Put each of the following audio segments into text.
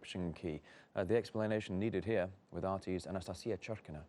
encryption key. The explanation needed here with RT's Anastasia Churkina.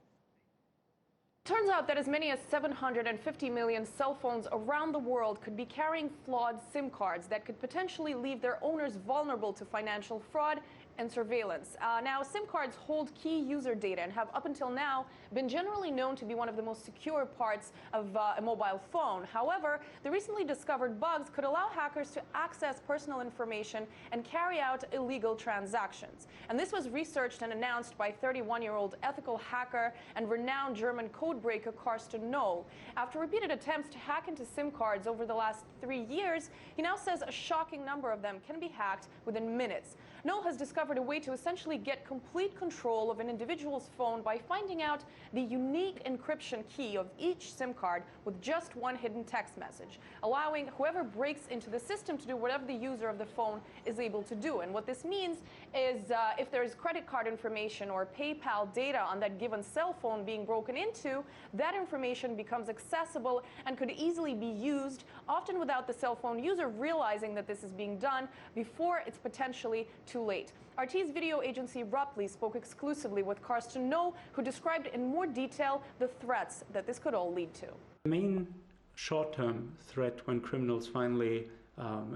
Turns out that as many as 750 million cell phones around the world could be carrying flawed SIM cards that could potentially leave their owners vulnerable to financial fraud and surveillance. Now, SIM cards hold key user data and have up until now been generally known to be one of the most secure parts of a mobile phone. However, the recently discovered bugs could allow hackers to access personal information and carry out illegal transactions. And this was researched and announced by 31-year-old ethical hacker and renowned German codebreaker Carsten Knoll. After repeated attempts to hack into SIM cards over the last 3 years, he now says a shocking number of them can be hacked within minutes. Knoll has discovered a way to essentially get complete control of an individual's phone by finding out the unique encryption key of each SIM card with just one hidden text message, allowing whoever breaks into the system to do whatever the user of the phone is able to do. And what this means is if there's credit card information or PayPal data on that given cell phone being broken into, that information becomes accessible and could easily be used, often without the cell phone user realizing that this is being done before it's potentially too late. RT's video agency Rupley spoke exclusively with Carsten Knoll, who described in more detail the threats that this could all lead to. The main short-term threat when criminals finally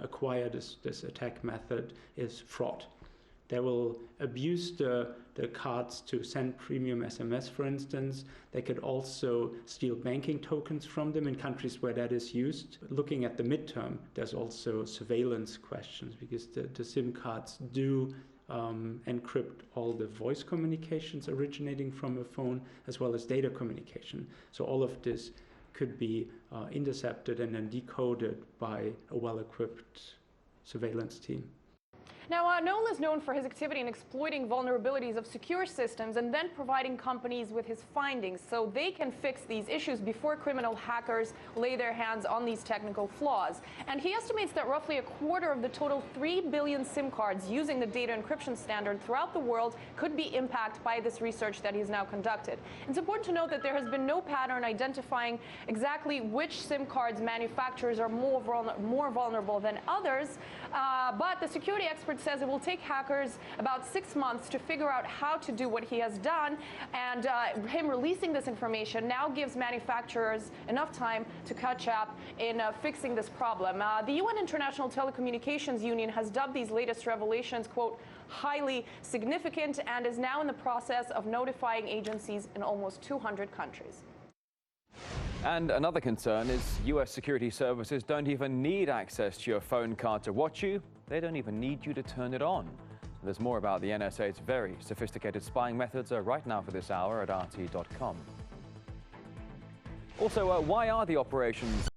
acquire this attack method is fraud. They will abuse the cards to send premium SMS, for instance. They could also steal banking tokens from them in countries where that is used. Looking at the midterm, there's also surveillance questions because the SIM cards do encrypt all the voice communications originating from a phone as well as data communication. So all of this could be intercepted and then decoded by a well-equipped surveillance team. Now, Knoll is known for his activity in exploiting vulnerabilities of secure systems and then providing companies with his findings so they can fix these issues before criminal hackers lay their hands on these technical flaws. And he estimates that roughly a quarter of the total 3 billion SIM cards using the data encryption standard throughout the world could be impacted by this research that he's now conducted. It's important to note that there has been no pattern identifying exactly which SIM cards manufacturers are more vulnerable than others, but the security expert says it will take hackers about 6 months to figure out how to do what he has done, and him releasing this information now gives manufacturers enough time to catch up in fixing this problem. The UN International Telecommunications Union has dubbed these latest revelations, quote, highly significant, and is now in the process of notifying agencies in almost 200 countries. And another concern is US security services don't even need access to your phone card to watch you. They don't even need you to turn it on. There's more about the NSA's very sophisticated spying methods right now for this hour at RT.com. Also, why are the operations